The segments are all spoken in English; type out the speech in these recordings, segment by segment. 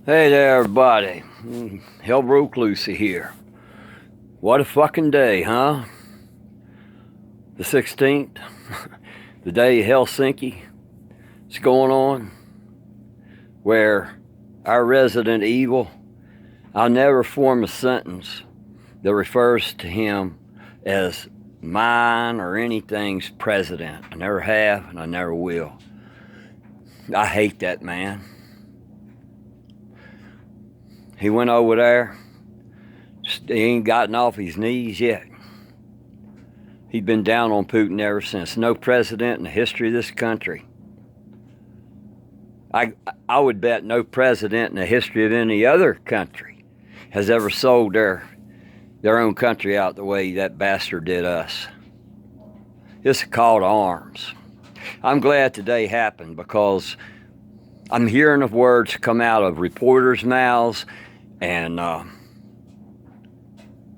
Hey there, everybody. Hell broke loosey here. What a fucking day, huh? The 16th, the day Helsinki is going on, where our resident evil, I'll never form a sentence that refers to him as mine or anything's president. I never have, and I never will. I hate that man. He went over there. He ain't gotten off his knees yet. He's been down on Putin ever since. No president in the history of this country. I would bet no president in the history of any other country has ever sold their own country out the way that bastard did us. It's a call to arms. I'm glad today happened because I'm hearing of words come out of reporters' mouths and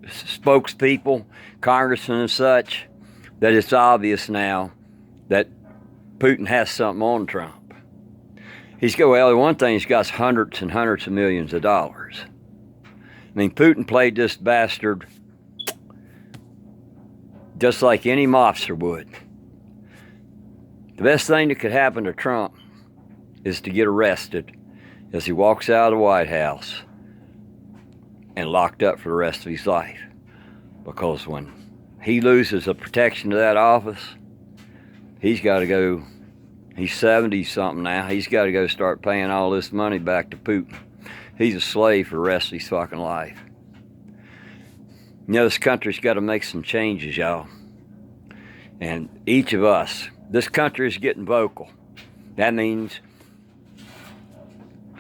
spokespeople, congressmen and such, that it's obvious now that Putin has something on Trump. One thing, he's got hundreds and hundreds of millions of dollars. I mean, Putin played this bastard just like any mobster would. The best thing that could happen to Trump is to get arrested as he walks out of the White House and locked up for the rest of his life. Because when he loses the protection of that office, he's got to go, he's 70-something now, he's got to go start paying all this money back to Putin. He's a slave for the rest of his fucking life. You know, this country's got to make some changes, y'all. And each of us, this country is getting vocal. That means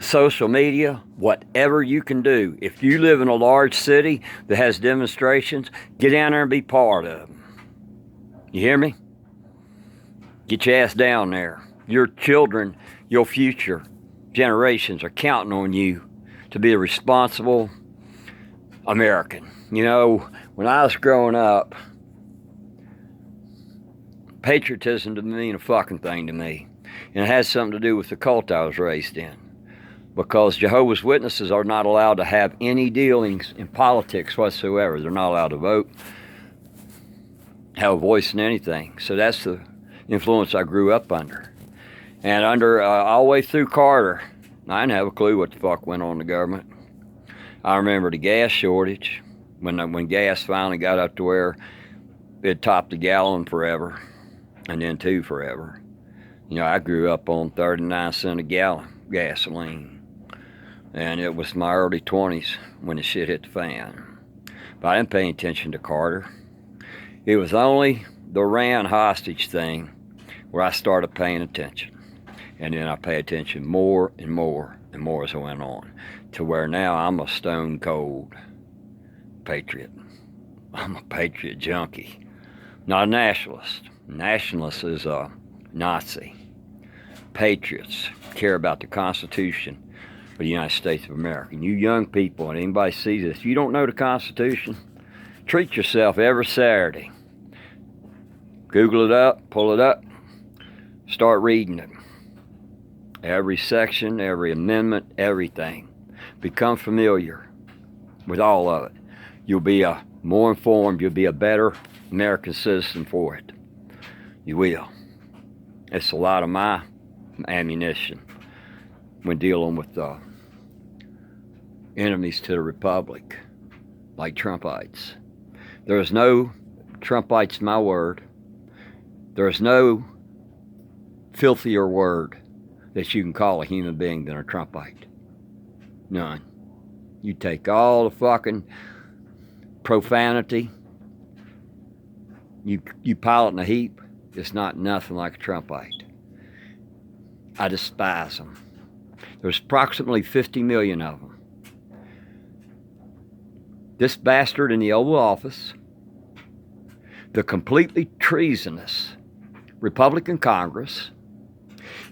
social media, whatever you can do. If you live in a large city that has demonstrations, get down there and be part of them. You hear me? Get your ass down there. Your children, your future generations are counting on you to be a responsible American. You know, when I was growing up, patriotism didn't mean a fucking thing to me. And it had something to do with the cult I was raised in. Because Jehovah's Witnesses are not allowed to have any dealings in politics whatsoever. They're not allowed to vote, have a voice in anything. So that's the influence I grew up under. And under all the way through Carter, I didn't have a clue what the fuck went on in the government. I remember the gas shortage, when gas finally got up to where it topped a gallon forever, and then two forever. You know, I grew up on 39 cents a gallon gasoline. And it was my early 20s when the shit hit the fan. But I didn't pay attention to Carter. It was only the Iran hostage thing where I started paying attention. And then I pay attention more and more and more as I went on. To where now I'm a stone cold patriot. I'm a patriot junkie. Not a nationalist. Nationalist is a Nazi. Patriots care about the Constitution of the United States of America. And you young people, and anybody sees this, if you don't know the Constitution, treat yourself every Saturday. Google it up, pull it up, start reading it. Every section, every amendment, everything. Become familiar with all of it. You'll be more informed, you'll be a better American citizen for it. You will. It's a lot of my ammunition when dealing with enemies to the Republic, like Trumpites. There is no, Trumpites my word, there is no filthier word that you can call a human being than a Trumpite. None. You take all the fucking profanity, you pile it in a heap, it's not nothing like a Trumpite. I despise them. There's approximately 50 million of them. This bastard in the Oval Office, the completely treasonous Republican Congress,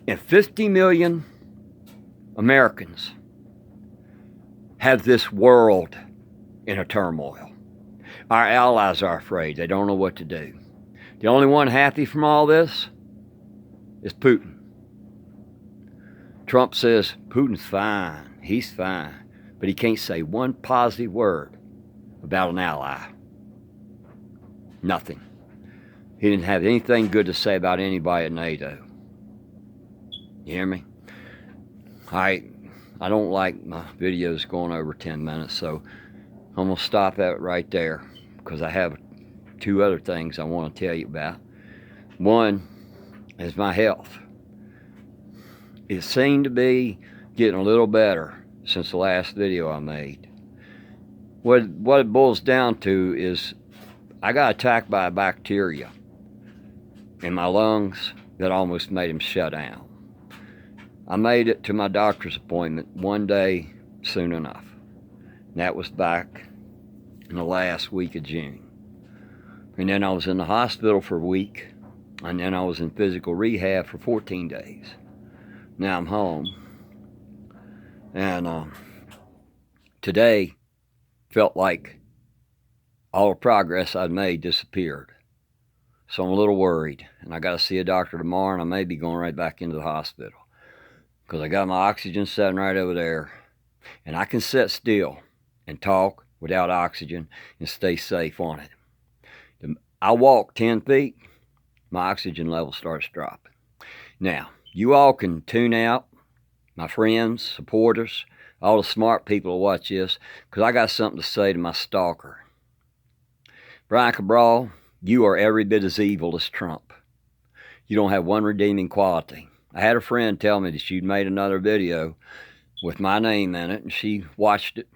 and 50 million Americans have this world in a turmoil. Our allies are afraid. They don't know what to do. The only one happy from all this is Putin. Trump says Putin's fine, he's fine, but he can't say one positive word about an ally. Nothing. He didn't have anything good to say about anybody at NATO. You hear me? I don't like my videos going over 10 minutes, so I'm going to stop at it right there because I have 2 other things I want to tell you about. One is my health. It seemed to be getting a little better since the last video I made. What it boils down to is I got attacked by a bacteria in my lungs that almost made them shut down. I made it to my doctor's appointment one day soon enough. And that was back in the last week of June. And then I was in the hospital for a week, and then I was in physical rehab for 14 days. Now I'm home, and today felt like all the progress I'd made disappeared. So I'm a little worried, and I got to see a doctor tomorrow, and I may be going right back into the hospital because I got my oxygen sitting right over there, and I can sit still and talk without oxygen and stay safe on it. I walk 10 feet, my oxygen level starts dropping. Now, you all can tune out, my friends, supporters, all the smart people who watch this, because I got something to say to my stalker. Brian Cabral, you are every bit as evil as Trump. You don't have one redeeming quality. I had a friend tell me that she'd made another video with my name in it, and she watched it,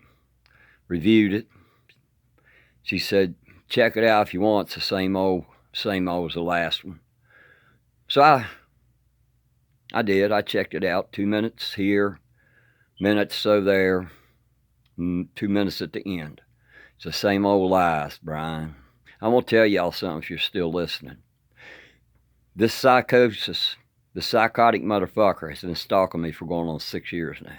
reviewed it. She said, check it out if you want. It's the same old as the last one. So I did. I checked it out. 2 minutes here, minutes over there, 2 minutes at the end. It's the same old lies, Brian. I'm going to tell y'all something if you're still listening. This psychosis, the psychotic motherfucker has been stalking me for going on 6 years now.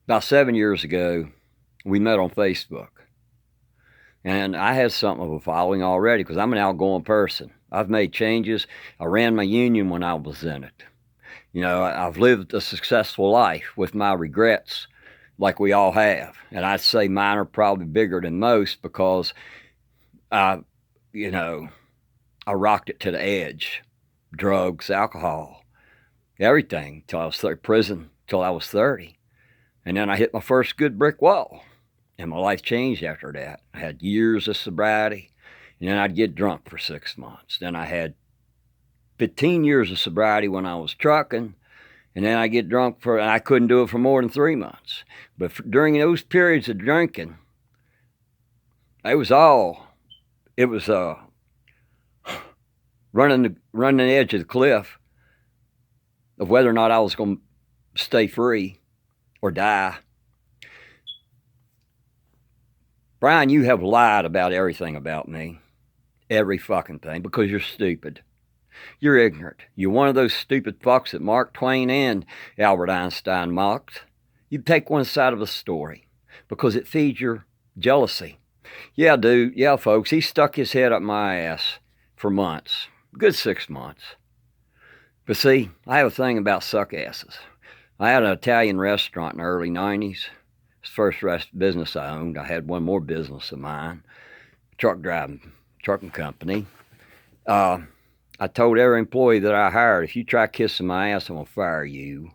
About 7 years ago, we met on Facebook. And I had something of a following already because I'm an outgoing person. I've made changes. I ran my union when I was in it. You know, I've lived a successful life with my regrets like we all have. And I'd say mine are probably bigger than most because I rocked it to the edge. Drugs, alcohol, everything till I was 30, prison till I was 30. And then I hit my first good brick wall. And my life changed after that. I had years of sobriety, and then I'd get drunk for 6 months. Then I had 15 years of sobriety when I was trucking, and then I get drunk and I couldn't do it for more than 3 months. But during those periods of drinking, it was running the edge of the cliff of whether or not I was going to stay free or die. Brian, you have lied about everything about me. Every fucking thing, because you're stupid. You're ignorant. You're one of those stupid fucks that Mark Twain and Albert Einstein mocked. You take one side of a story because it feeds your jealousy. Yeah, dude. Yeah, folks. He stuck his head up my ass for months. Good 6 months. But see, I have a thing about suck asses. I had an Italian restaurant in the early 90s. It's the first business I owned. I had one more business of mine, trucking company. I told every employee that I hired, if you try kissing my ass, I'm going to fire you.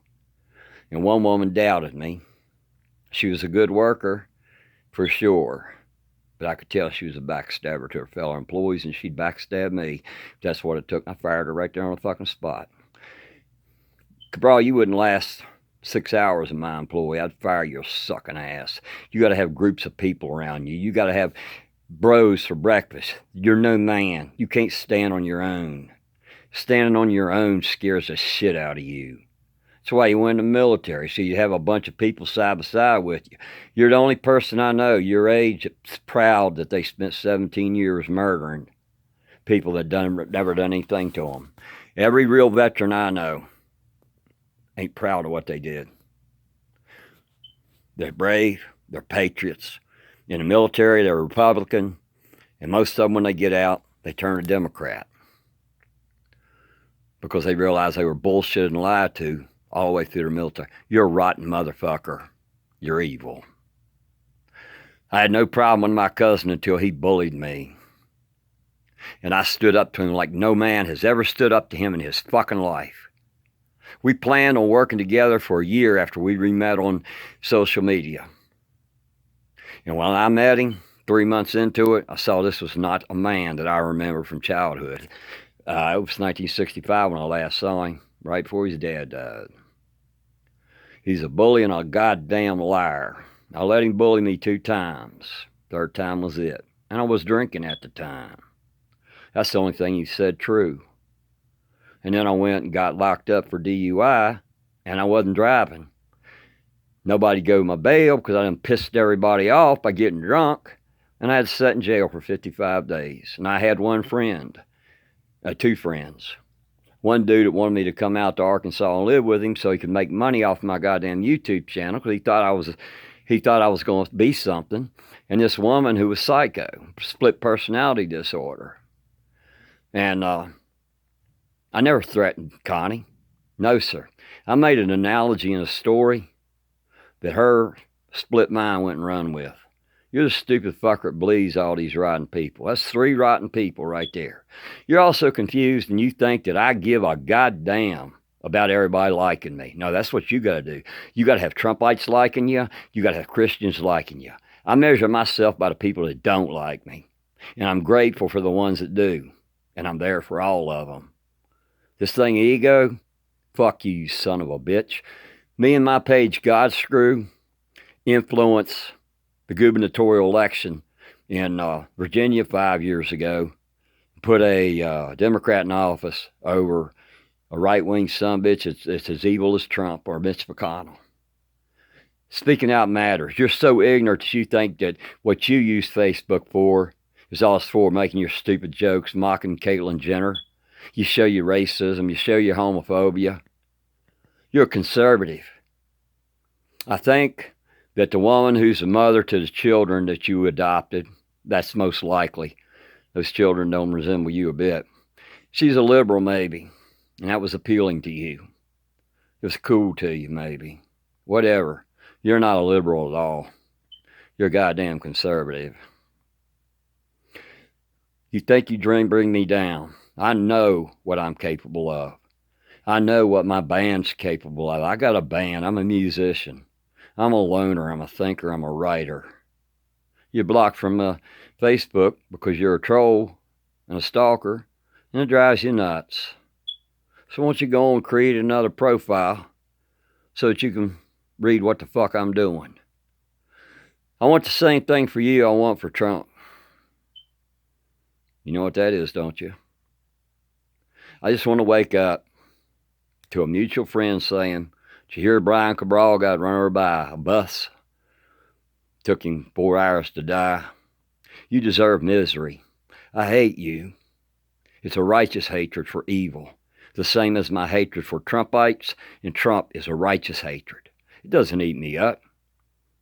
And one woman doubted me. She was a good worker, for sure. But I could tell she was a backstabber to her fellow employees, and she'd backstab me. That's what it took. I fired her right there on the fucking spot. Cabral, you wouldn't last 6 hours in my employee. I'd fire your sucking ass. You got to have groups of people around you. You got to have bros for breakfast. You're no man. You can't stand on your own. Standing on your own scares the shit out of you. That's why you went in the military, so you have a bunch of people side by side with you. You're the only person I know your age that's proud that they spent 17 years murdering people that never done anything to them. Every real veteran I know ain't proud of what they did. They're brave. They're patriots. In the military, they're Republican. And most of them, when they get out, they turn a Democrat. Because they realize they were bullshitted and lied to all the way through the military. You're a rotten motherfucker. You're evil. I had no problem with my cousin until he bullied me. And I stood up to him like no man has ever stood up to him in his fucking life. We planned on working together for a year after we re-met on social media. And when I met him, 3 months into it, I saw this was not a man that I remember from childhood. It was 1965 when I last saw him, right before his dad died. He's a bully and a goddamn liar. I let him bully me 2 times. Third time was it. And I was drinking at the time. That's the only thing he said true. And then I went and got locked up for DUI, and I wasn't driving. Nobody gave my bail because I done pissed everybody off by getting drunk, and I had to sit in jail for 55 days. And I had 2 friends. One dude that wanted me to come out to Arkansas and live with him so he could make money off my goddamn YouTube channel because he thought I was going to be something. And this woman who was psycho, split personality disorder. And I never threatened Connie. No, sir. I made an analogy in a story that her split mind went and run with. You're the stupid fucker that believes all these rotten people. That's 3 rotten people right there. You're also confused and you think that I give a goddamn about everybody liking me. No, that's what you got to do. You got to have Trumpites liking you. You got to have Christians liking you. I measure myself by the people that don't like me. And I'm grateful for the ones that do. And I'm there for all of them. This thing of ego, fuck you, you son of a bitch. Me and my page, Godscrew, influence the gubernatorial election in Virginia 5 years ago, put a Democrat in office over a right-wing sumbitch. It's as evil as Trump or Mitch McConnell. Speaking out matters. You're so ignorant that you think that what you use Facebook for is all it's for, making your stupid jokes, mocking Caitlyn Jenner. You show your racism. You show your homophobia. You're a conservative. I think that the woman who's the mother to the children that you adopted, that's most likely. Those children don't resemble you a bit. She's a liberal, maybe, and that was appealing to you. It was cool to you, maybe. Whatever. You're not a liberal at all. You're a goddamn conservative. You think you bring me down. I know what I'm capable of. I know what my band's capable of. I got a band. I'm a musician. I'm a loner. I'm a thinker. I'm a writer. You're blocked from Facebook because you're a troll and a stalker, and it drives you nuts. So why don't you go and create another profile so that you can read what the fuck I'm doing? I want the same thing for you I want for Trump. You know what that is, don't you? I just want to wake up to a mutual friend saying, did you hear Brian Cabral got run over by a bus? Took him 4 hours to die. You deserve misery. I hate you. It's a righteous hatred for evil, the same as my hatred for Trumpites, and Trump is a righteous hatred. It doesn't eat me up.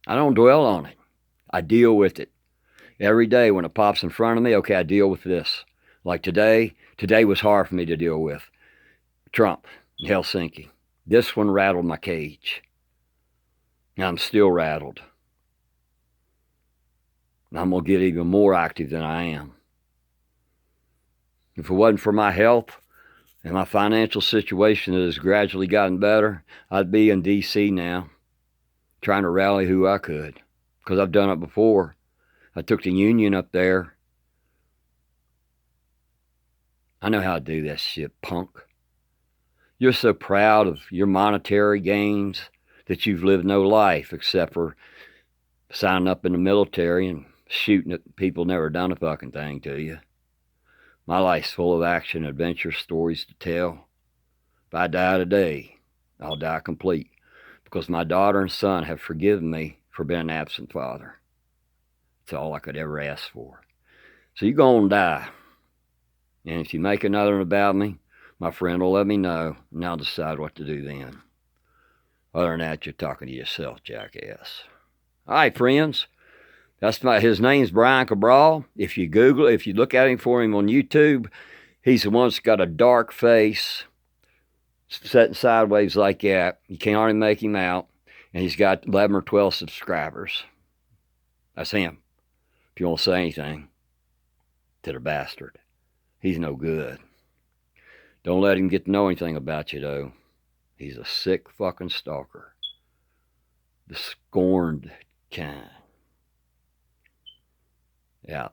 I don't dwell on it. I deal with it. Every day when it pops in front of me, okay, I deal with this. Like today was hard for me to deal with. Trump in Helsinki. This one rattled my cage. And I'm still rattled. And I'm going to get even more active than I am. If it wasn't for my health and my financial situation that has gradually gotten better, I'd be in D.C. now, trying to rally who I could. Because I've done it before. I took the union up there. I know how to do that shit, punk. You're so proud of your monetary gains that you've lived no life except for signing up in the military and shooting at people never done a fucking thing to you. My life's full of action, adventure, stories to tell. If I die today, I'll die complete because my daughter and son have forgiven me for being an absent father. It's all I could ever ask for. So you're going to die. And if you make another one about me, my friend will let me know, and I'll decide what to do then. Other than that, you're talking to yourself, jackass. All right, friends. His name's Brian Cabral. If you if you look at him for him on YouTube, he's the one that's got a dark face, sitting sideways like that. You can't hardly make him out. And he's got 11 or 12 subscribers. That's him. If you want to say anything to the bastard, he's no good. Don't let him get to know anything about you, though. He's a sick fucking stalker. The scorned kind. Yeah.